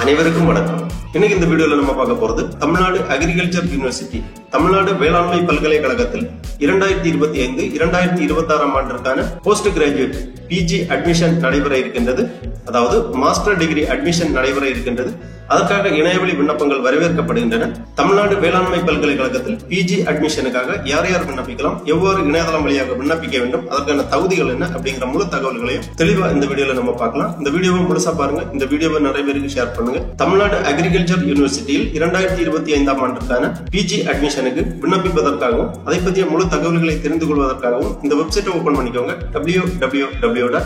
அனைவருக்கும் வணக்கம். இன்னைக்கு இந்த வீடியோல நம்ம பார்க்க போறது தமிழ்நாடு அக்ரிகல்ச்சர் யூனிவர்சிட்டி தமிழ்நாடு வேளாண்மை பல்கலைக்கழகத்தில் 2025-2026 ஆண்டிற்கான போஸ்ட் கிராஜுவேட் பிஜி அட்மிஷன் நடைபெற இருக்கின்றது. அதாவது மாஸ்டர் டிகிரி அட்மிஷன் நடைபெற இருக்கின்றது. அதற்காக இணையவழி விண்ணப்பங்கள் வரவேற்கப்படுகின்றன. தமிழ்நாடு வேளாண்மை பல்கலைக்கழகத்தில் பிஜி அட்மிஷனுக்காக யார் யார் விண்ணப்பிக்கலாம், எவ்வாறு இணையதளம் வழியாக விண்ணப்பிக்க வேண்டும், அதற்கான தகுதிகள் என்ன அப்படிங்கிற முழு தகவல்களையும் தெளிவா இந்த வீடியோல நம்ம பார்க்கலாம். இந்த வீடியோவை முழுசா பாருங்க. இந்த வீடியோவை நிறைய பேருக்கு ஷேர் பண்ணுங்க. தமிழ்நாடு அக்ரிகல்ச்சர் யூனிவர்சிட்டியில் 2025 ஆண்டிற்கான பிஜி அட்மிஷனுக்கு விண்ணப்பிப்பதற்காகவும் அதை பற்றிய முழு தகவல்களை தெரிந்து கொள்வதற்காகவும் இந்த வெப்சைட்டை ஓபன் பண்ணிக்கோங்க. www.tnau.ac.in.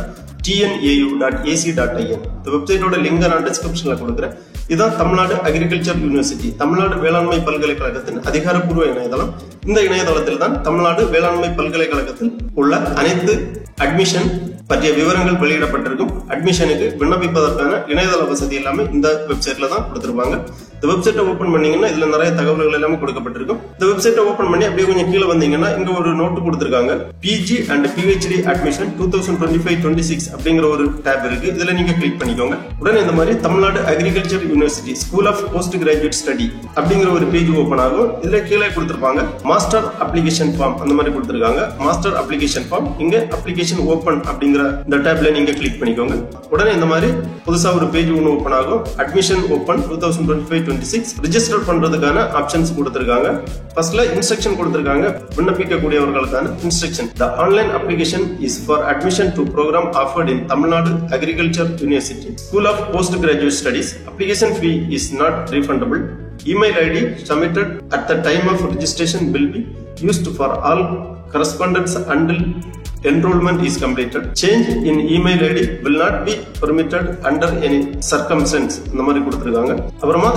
இந்த வெப்சைட்டோட லிங்க் நான் டிஸ்கிரிப்ஷன்ல கொடுக்குறேன். இதுதான் தமிழ்நாடு அக்ரிகல்ச்சர் யூனிவர்சிட்டி தமிழ்நாடு வேளாண்மை பல்கலைக்கழகத்தின் அதிகாரப்பூர்வ இணையதளம். இந்த இணையதளத்தில் தான் தமிழ்நாடு வேளாண்மை பல்கலைக்கழகத்தில் உள்ள அனைத்து அட்மிஷன் பற்றிய விவரங்கள் வெளியிடப்பட்டிருக்கும். அட்மிஷனுக்கு விண்ணப்பிப்பதற்கான இணையதள வசதி எல்லாமே இந்த வெப்சைட்ல தான் கொடுத்திருப்பாங்க. இந்த வெப்சைட்டை ஓபன் பண்ணீங்கன்னா இதுல நிறைய தகவல்கள் எல்லாமே கொடுக்கப்பட்டிருக்கும். இந்த வெப்சைட்டை ஓபன் பண்ணி அப்படியே கொஞ்சம் கீழே வந்தீங்கன்னா இங்க ஒரு நோட்டு கொடுத்திருக்காங்க. பிஜி அண்ட் பிஹெச்டி அட்மிஷன் 2025-26 அப்படிங்கிற ஒரு டேப் இருக்கு. இதுல நீங்க கிளிக் பண்ணிக்கோங்க. உடனே இந்த மாதிரி Tamil Nadu agriculture university school of post graduate study அப்படிங்கிற ஒரு பேஜ் ஓபன் ஆகும். இதுல கீழே கொடுத்திருப்பாங்க மாஸ்டர் அப்ளிகேஷன் ஃபார்ம் அந்த மாதிரி கொடுத்திருக்காங்க. மாஸ்டர் அப்ளிகேஷன் ஃபார்ம் இங்க அப்ளிகேஷன் ஓபன் அப்படிங்கிற இந்த டேப்ல நீங்க கிளிக் பண்ணிக்கோங்க. உடனே இந்த மாதிரி புதுசா ஒரு பேஜ் ஒன்று ஓபன் ஆகும். அட்மிஷன் ஓபன் 2025-26 ரிஜிஸ்டர் பண்றதுக்கான ஆப்ஷன்ஸ் கொடுத்திருக்காங்க. ஃபர்ஸ்ட்ல இன்ஸ்ட்ரக்ஷன் கொடுத்திருக்காங்க. விண்ணப்பிக்கக்கூடியவர்களுக்கான instruction. The online application is for admission to program offered in Tamil Nadu Agriculture University School of Postgraduate Studies. Application fee is not refundable. Email ID submitted at the time of registration will be used for all correspondence until enrollment is completed. Change in email ID will not be permitted under any circumstance. இந்த மாதிரி கொடுத்திருக்காங்க. அப்புறமா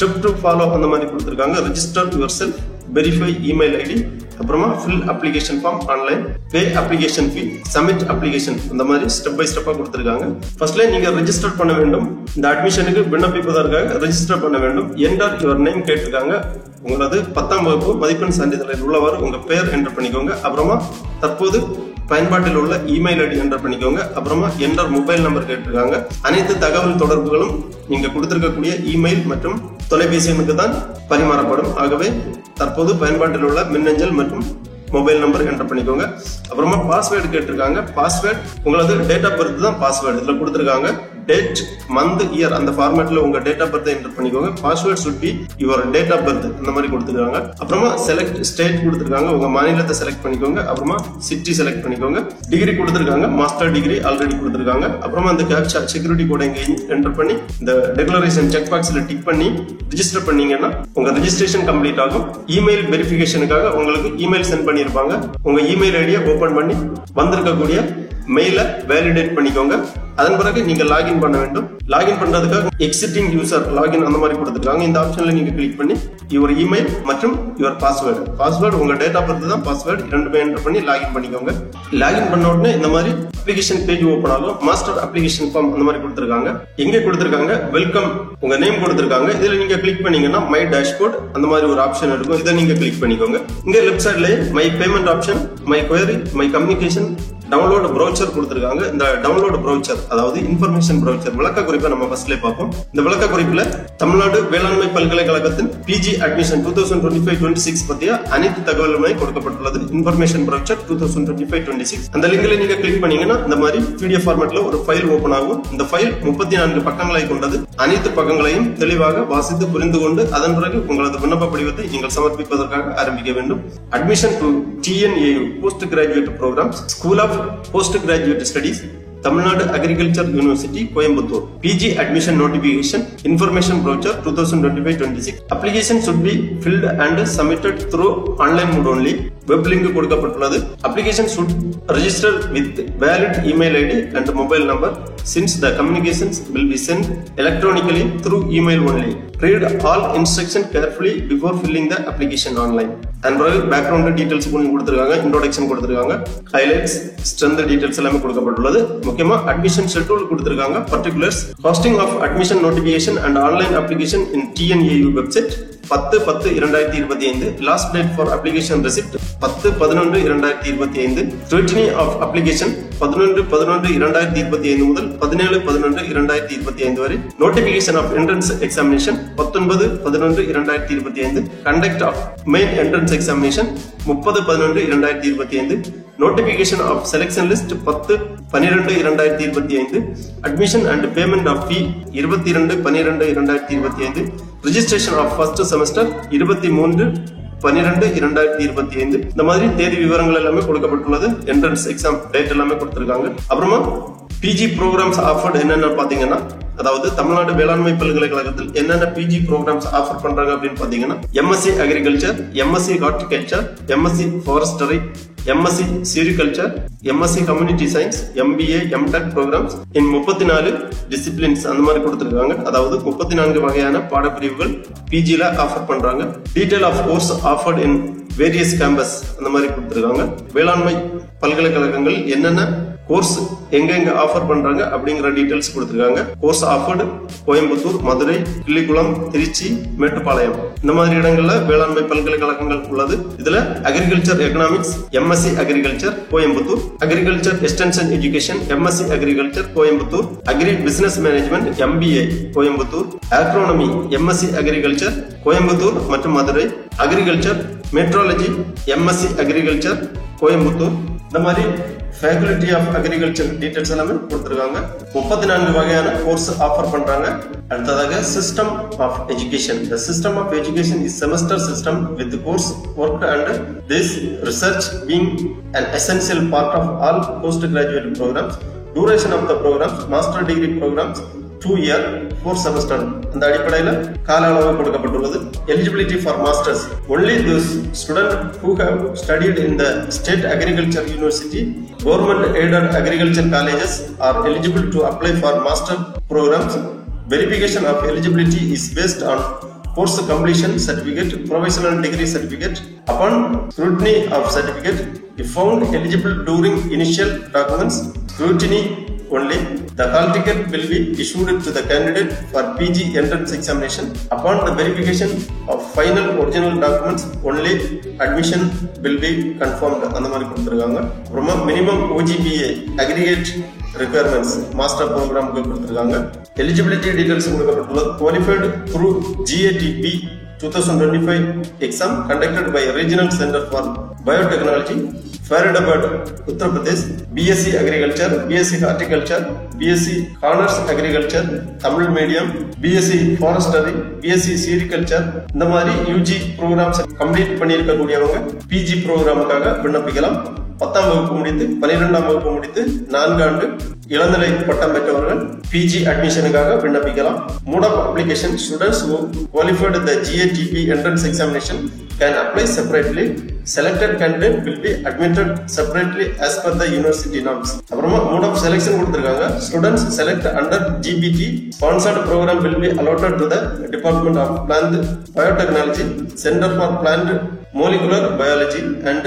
step to follow அந்த மாதிரி கொடுத்திருக்காங்க. Register yourself, verify email ID, அப்புறமா fill application form online, pay application fee, submit application இந்த மாதிரி ஸ்டெப் பை ஸ்டெப்பா கொடுத்திருக்காங்க. ஃபர்ஸ்ட்ல நீங்க ரெஜிஸ்டர் பண்ண வேண்டும். இந்த அட்மிஷனுக்கு விண்ணப்பிப்பதற்காக ரெஜிஸ்டர் பண்ண வேண்டும். என்டர் யுவர் நேம் கேட்டிருக்காங்க. உங்களது 10ஆம் வகுப்பு மதிப்பெண் சான்றிதழில் உள்ளவர் உங்க பெயர் என்டர் பண்ணிக்கோங்க. அப்புறமா தற்போது பயன்பாட்டில் உள்ள இமெயில் ஐடி என்டர் பண்ணிக்கோங்க. அப்புறமா என்டர் மொபைல் நம்பர் கேட்டிருக்காங்க. அனைத்து தகவல் தொடர்புகளும் நீங்க கொடுத்திருக்கக்கூடிய இமெயில் மற்றும் தொலைபேசி எண்ணுக்கு தான் பரிமாறப்படும். ஆகவே தற்போது பயன்பாட்டில் உள்ள மின்னஞ்சல் மற்றும் மொபைல் நம்பர் என்டர் பண்ணிக்கோங்க. அப்புறமா பாஸ்வேர்டு கேட்டிருக்காங்க. பாஸ்வேர்டு உங்களது டேட் ஆஃப் பர்த் தான் பாஸ்வேர்டு இதுல கொடுத்திருக்காங்க. டேட், மந்த், இயர் அந்த ஃபார்மேட்ல உங்க டேட் ஆஃப் பர்த் என்டர் பண்ணிக்கோங்க. Password should be your date of birth இந்த மாதிரி கொடுத்திருக்காங்க. அப்புறமா செலக்ட் ஸ்டேட் கொடுத்திருக்காங்க. உங்க மாநிலத்தை செலக்ட் பண்ணிக்கோங்க. அப்புறமா சிட்டி செலக்ட் பண்ணிக்கோங்க. டிகிரி கொடுத்திருக்காங்க. மாஸ்டர் டிகிரி ஆல்ரெடி கொடுத்திருக்காங்க. அப்புறமா இந்த கேப்சா செக்யூரிட்டி கோட் இங்க என்டர் பண்ணி இந்த டெக்ளரேஷன் செக் பாக்ஸ்ல டிக் பண்ணி ரிஜிஸ்டர் பண்ணீங்கன்னா உங்க ரெஜிஸ்ட்ரேஷன் கம்ப்ளீட் ஆகும். இமெயில் வெரிஃபிகேஷனுக்காக உங்களுக்கு இமெயில் சென்ட் பண்ணிருப்பாங்க. உங்க இமெயில் ஐடியை ஓபன் பண்ணி வந்திருக்கக்கூடிய மெயில வேலிடேட் பண்ணிக்கோங்க. அதன் பிறகு நீங்க லாகின் பண்ண வேண்டும். லாகின் பண்றதுக்காக எக்ஸிட்டிங் யூசர் லாகின் அந்த மாதிரி கொடுத்துருக்காங்க. இந்த ஆப்ஷன்ல நீங்க கிளிக் பண்ணி யுவர் இமெயில் மற்றும் யுவர் பாஸ்வேர்டு உங்க டேட் ஆஃப் பர்த் தான் பாஸ்வேர்டு இரண்டுமே என்டர் பண்ணி லாகின் பண்ணிக்கோங்க. லாகின் பண்ண உடனே இந்த மாதிரி அப்ளிகேஷன் பேஜ் ஓபன் ஆகும். மாஸ்டர் அப்ளிகேஷன் ஃபார்ம் அந்த மாதிரி கொடுத்திருக்காங்க. எங்க கொடுத்திருக்காங்க வெல்கம் உங்க நேம் கொடுத்திருக்காங்க. இதுல நீங்க கிளிக் பண்ணீங்கன்னா மை டேஷ்போர்ட் அந்த மாதிரி ஒரு ஆப்ஷன் இருக்கும். இதை நீங்க கிளிக் பண்ணிக்கோங்க. இங்க லெஃப்ட் சைட்ல my payment option, my Kuvari, my communication, download brochure கொடுத்திருக்காங்க. இந்த டவுன்லோட் ப்ரௌச்சர் அதாவது இன்ஃபர்மேஷன் ப்ரௌச்சர் விளக்க குறிப்பை நம்ம ஃபர்ஸ்ட்ல பார்ப்போம். இந்த விளக்க குறிப்புல தமிழ்நாடு வேளாண்மை பல்கலைக்கழகத்தின் பிஜி அட்மிஷன் 2025-26 பத்திய அனைத்து தகவலுமே கொடுக்கப்பட்டுள்ளது. இன்ஃபர்மேஷன் ப்ரௌச்சர் 2025-26 அந்த லிங்க்ல நீங்க கிளிக் பண்ணீங்கன்னா இந்த மாதிரி PDF ஃபார்மேட்ல ஒரு ஃபைல் ஓபன் ஆகும். இந்த ஃபைல் 34 பக்கங்களை கொண்டது. அனைத்து பக்கங்களையும் தெளிவாக வாசித்து புரிந்து கொண்டு அதன் பிறகு உங்களது விண்ணப்ப படிவத்தை நீங்கள் சமர்ப்பிப்பதற்காக ஆரம்பிக்க வேண்டும். Admission to TNAU post graduate program school of post graduate studies Tamil Nadu agriculture university Coimbatore PG admission notification information brochure 2025-26 application should be filled and submitted through online mode only. Web link கொடுக்கப்பட்டுள்ளது. Application should register with valid email ID and mobile number since the communications will be sent electronically through email only. Read all instructions carefully before filling the application online. And background details கொடுத்திருக்காங்க, introduction கொடுத்திருக்காங்க, highlights, strength details எல்லாமே கொடுக்கப்பட்டுள்ளது. முக்கியமா admission schedule கொடுத்திருக்காங்க, particulars, hosting of admission notification and online application in TNAU website, 10/10/2025. Last date for application receipt 10/11/2025. Scrutiny of application 11/11/2025 முதல் 17/11/2025 வரை. Notification of entrance examination 19/11/2025. Conduct of main entrance examination 30/11/2025. Notification of selection list 10/12/2025. Admission and payment of fee 22/12/2025. Registration of first semester 23/12/2025. இந்த மாதிரி தேதி விவரங்கள் எல்லாமே கொடுக்கப்பட்டுள்ளது. Entrance exam date எல்லாமே கொடுத்திருக்காங்க. அப்புறமா பிஜி ப்ரோக்ராம்ஸ் ஆஃபர்ட் என்னென்ன பாத்தீங்கன்னா, அதாவது தமிழ்நாடு வேளாண்மை பல்கலைக்கழகத்தில் என்னென்ன பிஜி ப்ரோக்ராம்ஸ் ஆஃபர் பண்றாங்க அப்படின்னு பாத்தீங்கன்னா, MSc agriculture, MSc horticulture, MSc forestry, MSc sericulture, MSc community science, MBA, MTech programs in 34 disciplines அந்த மாதிரி கொடுத்திருக்காங்க. அதாவது 34 வகையான பாடப்பிரிவுகள் பிஜில ஆஃபர் பண்றாங்க. Detail of course offered in various campus அந்த மாதிரி கொடுத்திருக்காங்க. வேளாண்மை பல்கலைக்கழகங்கள் என்னென்ன கோர்ஸ் எங்க ஆஃபர் பண்றாங்க அப்படிங்கிற டீடைல்ஸ் கொடுத்திருக்காங்க. கோர்ஸ் ஆஃபர்டு கோயம்புத்தூர், மதுரை, கிள்ளிக்குளம், திருச்சி, மேட்டுப்பாளையம் இந்த மாதிரி இடங்கள்ல வேளாண்மை பல்கலைக்கழகங்கள் உள்ளது. இதுல agriculture economics, MSc agriculture Coimbatore, agriculture extension education, MSc agriculture Coimbatore, agri business management MBA Coimbatore, agronomy MSc agriculture Coimbatore மற்றும் Madurai, agriculture meteorology MSc agriculture Coimbatore. இந்த மாதிரி ஃபேக்கல்டி ஆஃப் அக்ரிகல்ச்சர் டீடைல்ஸ் எல்லாமே கொடுத்திருக்காங்க. 34 வகையான கோர்ஸ் ஆஃபர் பண்றாங்க. அடுத்ததாக system of education. The system of education is semester system with course work and this research being an essential part of all postgraduate programs. Duration of the programs, master degree programs 2 year 4 semester. அந்த அடிப்படையில் கால அளவு கொடுக்கப்பட்டுள்ளது. Eligibility for masters. Only those students who have studied in the state agriculture university, government aided agriculture colleges are eligible to apply for master programs. Verification of eligibility is based on course completion certificate, provisional degree certificate. Upon scrutiny of certificate, if found eligible during initial documents scrutiny only, the hall ticket will be issued to the candidate for PG entrance examination. Upon the verification of final original documents only, admission will be confirmed. அந்த மாதிரி கொடுத்திருக்காங்க. அப்புறமா minimum OGPA aggregate requirements master program கொடுத்திருக்காங்க. Eligibility details கொடுக்கப்பட்டுள்ளது. Qualified through GATB 2025 exam conducted by Regional Center for Biotechnology, Faridabad, Uttar Pradesh. BSc Agriculture, BSc Horticulture, BSc Honors Agriculture, Tamil Medium, BSc Forestry, BSc Sericulture இந்த மாதிரி UG programs complete பண்ணியிருக்க கூடியவங்க PG ப்ரோக்ராமுக்காக விண்ணப்பிக்கலாம். 10ஆம் வகுப்பு முடித்து 12ஆம் வகுப்பு முடித்து 4 ஆண்டு இளநிலை பட்டம் பெற்றவர்கள் PG அட்மிஷனுக்காக விண்ணப்பிக்கலாம். Mode of application: students who qualified the GATB entrance examination can apply separately. Selected candidate will be admitted separately as per the university norms. அப்புறமா mode of selection கொடுத்திருக்காங்க. Students select under GBT sponsored program will be allotted to the Department of Plant Biotechnology, Center for Plant Molecular Biology and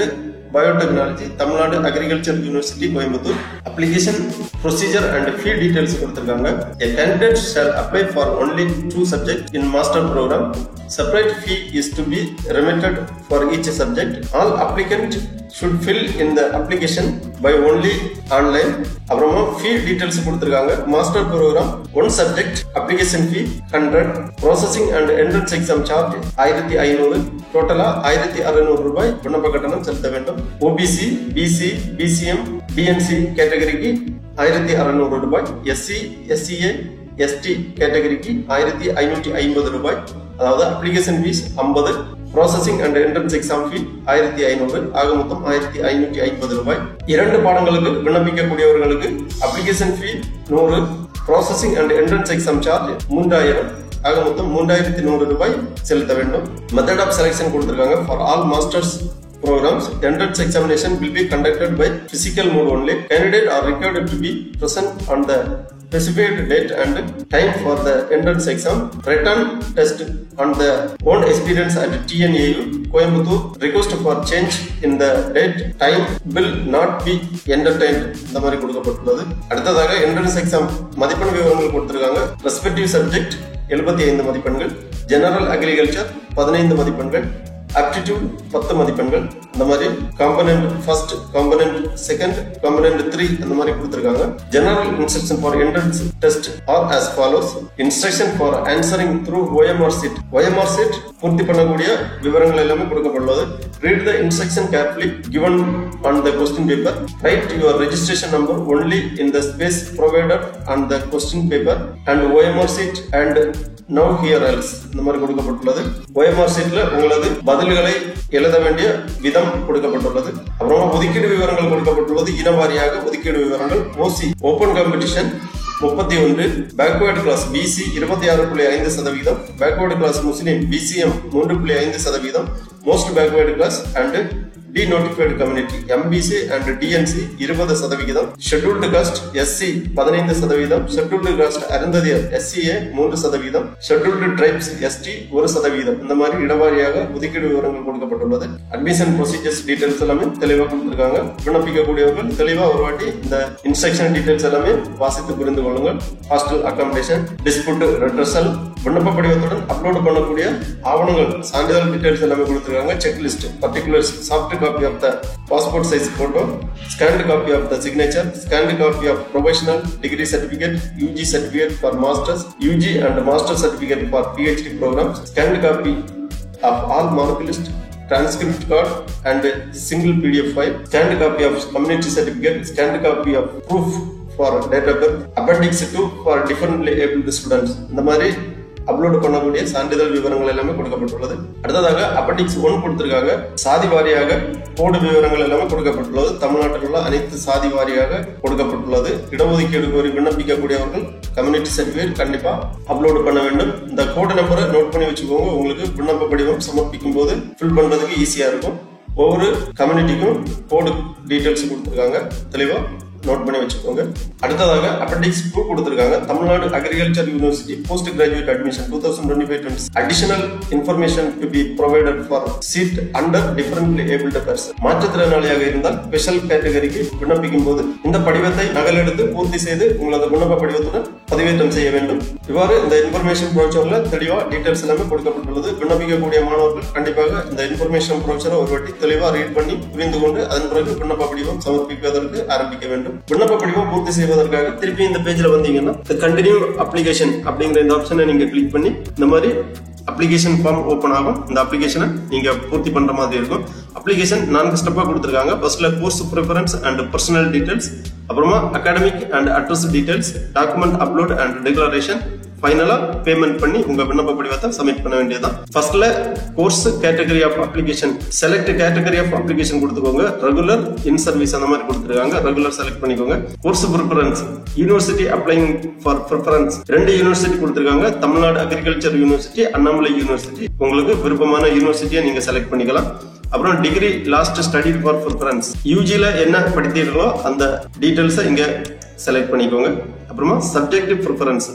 Biotechnology, Tamil Nadu Agriculture University, Coimbatore. Application procedure and fee details கொடுத்திருக்காங்க. A candidate shall apply for only 2 subjects in master program. Separate fee is to be remitted for each subject. All applicants should fill in the application by only online. அப்புறமா fee details கொடுத்திருக்காங்க. Master program 1 subject application fee 100. Processing and entrance exam charge 1500. டோட்டலா 1600 ரூபாய் விண்ணப்ப கட்டணம் செலுத்த வேண்டும். OBC, BC, BCM, DNC கேட்டகரிக்கு 1600 ரூபாய். SC, SCA, ST கேட்டகரிக்கு 1550 ரூபாய். அதாவது application fees 50, processing and entrance exam fee 1500, ஆக மொத்தம் 1550 ரூபாய். 2 பாடங்களுக்கு விண்ணப்பிக்கக்கூடியவர்களுக்கு application fee 100, processing and entrance exam charge 3000, ஆக மொத்தம் 3100 ரூபாய் செலுத்த வேண்டும். மெத்தட் ஆஃப் செலக்ஷன் கொடுத்திருக்காங்க. For all masters programs, entrance examination will be conducted by physical mode only. Candidates are required to be present on the specified date and time for the entrance exam. Written test on the own experience at TNAU, Coimbatore. Request for change in the date, time will not be entertained. இந்த மாதிரி கொடுக்கப்பட்டுள்ளது. அடுத்ததாக entrance exam மதிப்பெண் விவரங்கள் கொடுத்திருக்காங்க. Respective subject 75 மதிப்பெண்கள், general agriculture 15 மதிப்பெண்கள், aptitude 10 மதிப்பெண்கள். இந்த மாதிரி component first, component second, component 3 அந்த மாதிரி கொடுத்திருக்காங்க. General instruction for entrance test or as follows. Instruction for answering through OMR sheet. OMR sheet பூர்த்தி பண்ணக்கூடிய விவரங்கள் எல்லாமே கொடுக்கப்பட்டுள்ளது. Read the instruction carefully given on the question paper. Write your registration number only in the space provided on the question paper and OMR sheet and now here else. இந்த மாதிரி கொடுக்கப்பட்டுள்ளது. OMR sheetல உங்களது பதில்களை எழுத வேண்டிய விதம் கொடுக்கப்பட்டுள்ளது. அப்புறமா ஒதுக்கீடு விவரங்கள் கொடுக்கப்பட்டுள்ளது. இனவாரியாக ஒதுக்கீடு விவரங்கள். OC open competition 31, backward class BC 26.5%, backward class Muslim BCM 3.5%, most backward class and denotified community MBC and DNC 20%, scheduled caste SC 15%, scheduled caste Arunthathiyar SCA 3%, scheduled tribes ST 1%. இந்த மாதிரி இடவாரியாக ஒதுக்கீடு விவரங்கள் கொடுக்கப்பட்டுள்ளது. அட்மிஷன் ப்ரொசீஜர்ஸ் டீடைல்ஸ் எல்லாமே தெளிவாக கொடுத்திருக்காங்க. விண்ணப்பிக்கக்கூடியவர்கள் தெளிவா ஒரு வாட்டி இந்த இன்ஸ்ட்ரக்ஷன் டீடைல்ஸ் எல்லாமே வாசித்து புரிந்து கொள்ளுங்கள். ஹாஸ்டல் அகாமடேஷன், டிஸ்பியூட் ரெட்ரஸல், விண்ணப்ப படிவத்துடன் அப்லோட் பண்ணக்கூடிய ஆவணங்கள், சான்றிதழ் டீடைல்ஸ் எல்லாமே கொடுத்திருக்காங்க. Checklist, particulars, soft copy of the passport size photo, scanned copy of the signature, scanned copy of provisional degree certificate, UG certificate for masters, UG and master certificate for PhD programs, scanned copy of all mark list, transcript card and single PDF file, scanned copy of community certificate, scanned copy of proof for date of birth, appendix 2 for differently abled students. இந்த மாதிரி upload பண்ணக்கூடிய சான்றிதழ் விவரங்கள் எல்லாமே கொடுக்கப்பட்டுள்ளது. அடுத்ததாக appendix 1 கொடுத்திருக்காங்க. சாதி வாரியாக கோடு விவரங்கள் எல்லாமே கொடுக்கப்பட்டுள்ளது. தமிழ்நாட்டில் உள்ள அனைத்து சாதி வாரியாக கொடுக்கப்பட்டுள்ளது. இடஒதுக்கீடு கோரி விண்ணப்பிக்கக்கூடியவர்கள் கம்யூனிட்டி சர்டிபிகேட் கண்டிப்பா அப்லோட் பண்ண வேண்டும். இந்த கோடு நம்பரை நோட் பண்ணி வச்சுக்கோங்க. உங்களுக்கு விண்ணப்ப படிவம் சமர்ப்பிக்கும் போது ஃபில் பண்றதுக்கு ஈஸியா இருக்கும். ஒவ்வொரு கம்யூனிட்டிக்கும் கோடு டீடைல்ஸ் கொடுத்திருக்காங்க. தெளிவா நோட் பண்ணி வச்சுக்கோங்க. அடுத்ததாக அப்பெண்டிக்ஸ் 2 கொடுத்திருக்காங்க. Tamil Nadu agriculture university post graduate admission 2025-26. Additional information to be provided for seat under differently abled person. மாற்றுத்திறனாளியாக இருந்தால் ஸ்பெஷல் கேட்டகரிக்கு விண்ணப்பிக்கும் போது இந்த படிவத்தை நகலெடுத்து பூர்த்தி செய்து உங்களது விண்ணப்ப படிவத்துடன் பதிவேற்றம் செய்ய வேண்டும். இவ்வாறு இந்த இன்ஃபர்மேஷன் ப்ரோச்சர்ல தெளிவா டீடைல்ஸ் எல்லாமே கொடுக்கப்பட்டுள்ளது. விண்ணப்பிக்கக்கூடிய மாணவர்கள் கண்டிப்பாக இந்த இன்ஃபர்மேஷன் ப்ரோச்சரை ஒரு வாட்டி தெளிவா ரீட் பண்ணி புரிந்து கொண்டு அதன் பிறகு விண்ணப்ப படிவம் சமர்ப்பிப்பதற்கு ஆரம்பிக்க வேண்டும். விண்ணப்ப படிவம் பூர்த்தி செய்வதற்காக திருப்பி இந்த பேஜ்ல வந்தீங்கன்னா கண்டினியூ அப்ளிகேஷன் அப்படிங்கிற இந்த ஆப்ஷனை நீங்க கிளிக் பண்ணி இந்த மாதிரி அப்ளிகேஷன் ஃபார்ம் ஓபன் ஆகும். இந்த அப்ளிகேஷனை நீங்க பூர்த்தி பண்ற மாதிரி இருக்கும். அப்ளிகேஷன் 4 ஸ்டெப்பா கொடுத்திருக்காங்க. ஃபர்ஸ்ட்ல course preference and personal details, அப்புறமா academic and address details, document upload and declaration, ஃபைனலா பேமெண்ட் பண்ணி உங்க விண்ணப்ப படிவத்தை சப்மிட் பண்ண வேண்டியதுதான். ஃபர்ஸ்ட்ல course category of application, select category of application கொடுத்துக்கோங்க. ரெகுலர், இன் சர்வீஸ் அந்த மாதிரி கொடுத்துருக்காங்க. ரெகுலர் செலக்ட் பண்ணிக்கோங்க. Course preference, university applying for preference 2 university கொடுத்துருக்காங்க. Tamil Nadu agriculture university, Annamalai university. உங்களுக்கு விருப்பமான யூனிவர்சிட்டியை நீங்க செலக்ட் பண்ணிக்கலாம். அப்புறம் degree last study for preference, யூஜில என்ன படித்தீர்களோ அந்த டீடைல்ஸை இங்க செலக்ட் பண்ணிக்கோங்க. அப்புறமா சப்ஜெக்டிவ் ப்ரிஃபரன்ஸ்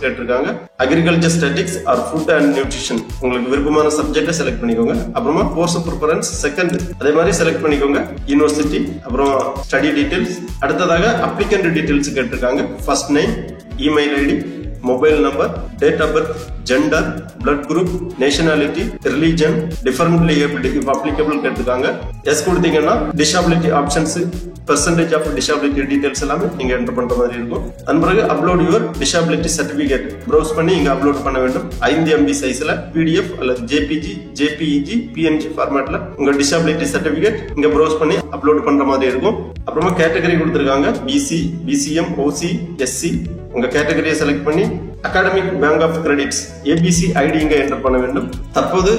கேட்டிருக்காங்க. Agriculture statistics or food and nutrition, உங்களுக்கு விருப்பமான சப்ஜெக்டை செலக்ட் பண்ணிக்கோங்க. அப்புறமா கோர்ஸ் ப்ரிஃபரன்ஸ் செகண்ட் அதே மாதிரி செலக்ட் பண்ணிக்கோங்க. யூனிவர்சிட்டி, அப்புறம் ஸ்டடி டீடைல்ஸ். அடுத்ததாக அப்ளிகண்ட் டீடைல்ஸ் கேட்டிருக்காங்க. First name, email ID, mobile number, date of birth, gender, blood group, nationality, religion, differently abled if applicable கேட்டிருக்காங்க. எஸ் கொடுத்தீங்கன்னா disability options, percentage of disability details எல்லாமே நீங்க enter பண்ற மாதிரி இருக்கும். அதன் பிறகு upload your disability certificate browse பண்ணி இங்க அப்லோட் பண்ண வேண்டும். 5 MB சைஸ்ல PDF அல்லது JPG, JPEG, PNG ஃபார்மேட்ல உங்க disability certificate இங்க browse பண்ணி அப்லோட் பண்ற மாதிரி இருக்கும். அப்புறமா கேட்டகரி கொடுத்திருக்காங்க. BC, BCM, OC, SC. உங்க கேட்டகரியை செலக்ட் பண்ணி academic bank of credits ABC ID இங்க என்டர் பண்ண வேண்டும். தற்போது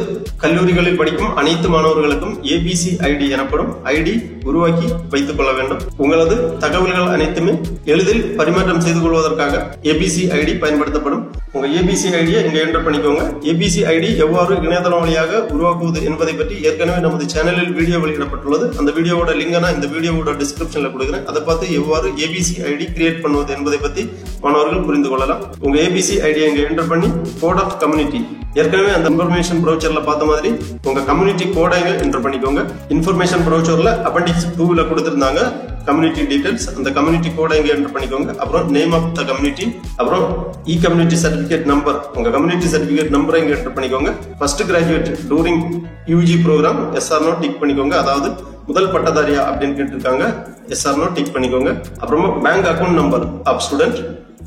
கல்லூரிகளில் படிக்கும் அனைத்து மாணவர்களுக்கும் ABC ஐடி எனப்படும் ஐடி உருவாக்கி வைத்துக் கொள்ள வேண்டும். உங்களது தகவல்கள் அனைத்துமே எளிதில் பரிமாற்றம் செய்து கொள்வதற்காக ABC ஐடி பயன்படுத்தப்படும். உங்க ABC ஐடியை இங்க என்டர் பண்ணிக்கோங்க. ABC ஐடி எவ்வாறு இணையதளம் வழியாக உருவாக்குவது என்பதை பற்றி ஏற்கனவே நமது சேனலில் வீடியோ வெளியிடப்பட்டுள்ளது. அந்த வீடியோவோட லிங்க் நான் இந்த வீடியோவோட டிஸ்கிரிப்ஷன்ல கொடுக்கிறேன். அதை பார்த்து எவ்வாறு ABC ஐடி கிரியேட் பண்ணுவது என்பதை பற்றி மாணவர்கள் புரிந்து கொள்ளலாம். உங்க ABC ஐடியை இங்க என்டர் பண்ணி கோட் ஆஃப் கம்யூனிட்டி, ஏற்கனவே அந்த இன்ஃபர்மேஷன் ப்ரௌச்சர்ல பார்த்த மாதிரி உங்க கம்யூனிட்டி கோடை என்டர் பண்ணிக்கோங்க. இன்ஃபர்மேஷன் ப்ரௌச்சர்ல அப்பெண்டிக்ஸ் 2ல கொடுத்திருந்தாங்க. கம்யூனிட்டி டீடைல்ஸ், அந்த கம்யூனிட்டி கோட இங்க என்டர் பண்ணிக்கோங்க. அப்புறம் நேம் ஆஃப் த கம்யூனிட்டி, அப்புறம் இ கம்யூனிட்டி சர்டிபிகேட் நம்பர், உங்க கம்யூனிட்டி சர்டிபிகேட் நம்பரை இங்க என்டர் பண்ணிக்கோங்க. First graduate during UG program yes or no tick பண்ணிக்கோங்க. அதாவது முதல் பட்டதாரியா அப்படின்னு கேட்டிருக்காங்க, எஸ் ஆர் நோ டிக் பண்ணிக்கோங்க. அப்புறமா bank account number of student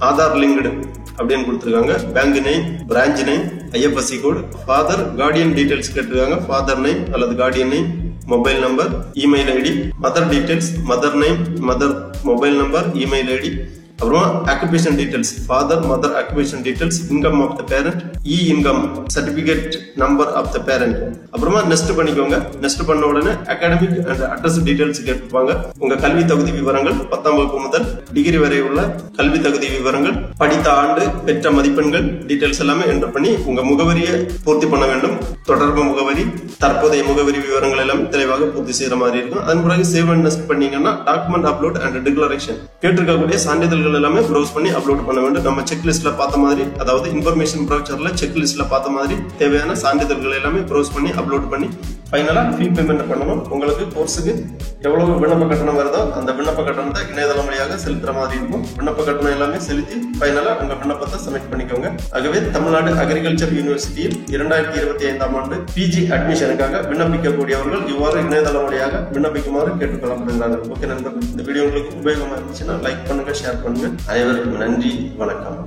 Aadhaar linked அப்படின்னு கொடுத்துருக்காங்க. Bank name, branch name, IFSC code, father guardian details கேட்டிருக்காங்க. ஃபாதர் நேம் அல்லது guardian name, mobile number, email ID, mother details, mother name, mother mobile number, email ID. அப்புறமா occupation details, father mother occupation details, income of the parent, இ income certificate number of the parent. அப்புறமா next பண்ணிக்கோங்க. Next பண்ண உடனே academic and address details கேட்பாங்க. உங்க கல்வி தகுதி விவரங்கள் 10ஆம் வகுப்பு முதல் டிகிரி வரை உள்ள கல்வி தகுதி விவரங்கள், படித்த ஆண்டு, பெற்ற மதிப்பெண்கள் டீடைல்ஸ் எல்லாமே என்டர் பண்ணி உங்க முகவரியை பூர்த்தி பண்ண வேண்டும். தொடர்பு முகவரி, தற்போதைய முகவரி விவரங்கள் எல்லாம் தெளிவாக பூர்த்தி செய்யற மாதிரி இருக்கும். அதன் பிறகு சேவ் அண்ட் நெக்ஸ்ட் பண்ணீங்கன்னா டாக்குமெண்ட் அப்லோட் அண்ட் டிக்ளரேஷன் கேட்டிருக்கக்கூடிய சான்றிதழ்கள் எல்லாமே ப்ரௌஸ் பண்ணி அப்லோட் பண்ண வேண்டும். நம்ம செக் லிஸ்ட்ல பார்த்த மாதிரி, அதாவது இன்ஃபர்மேஷன் ப்ரௌச்சர்ல செக் லிஸ்ட்ல பார்த்த மாதிரி தேவையான சான்றிதழ்கள் எல்லாமே ப்ரௌஸ் பண்ணி அப்லோட் பண்ணி ஃபைனலா ஃபீ பேமெண்ட் பண்ணணும். உங்களுக்கு கோர்ஸுக்கு எவ்வளவு விண்ணப்ப கட்டணம் வருதோ அந்த விண்ணப்ப கட்டணத்தை இணையதளம் வழியாக செலுத்துற மாதிரி இருக்கும். விண்ணப்ப கட்டணம் எல்லாமே செலுத்தி ஃபைனலா உங்க விண்ணப்பத்தை சப்மிட் பண்ணிக்கோங்க. ஆகவே தமிழ்நாடு அக்ரிகல்ச்சர் யூனிவர்சிட்டியில் 2025ஆம் ஆண்டு பிஜி அட்மிஷனுக்காக விண்ணப்பிக்கக்கூடியவர்கள் இவ்வாறு இணையதளம் வழியாக விண்ணப்பிக்குமாறு கேட்டுக்கொள்ளப்படுகிறார்கள். ஓகே நண்பர்கள், இந்த வீடியோ உங்களுக்கு உபயோகமா இருந்துச்சுன்னா லைக் பண்ணுங்க, ஷேர் பண்ணுங்க. அனைவருக்கும் நன்றி, வணக்கம்.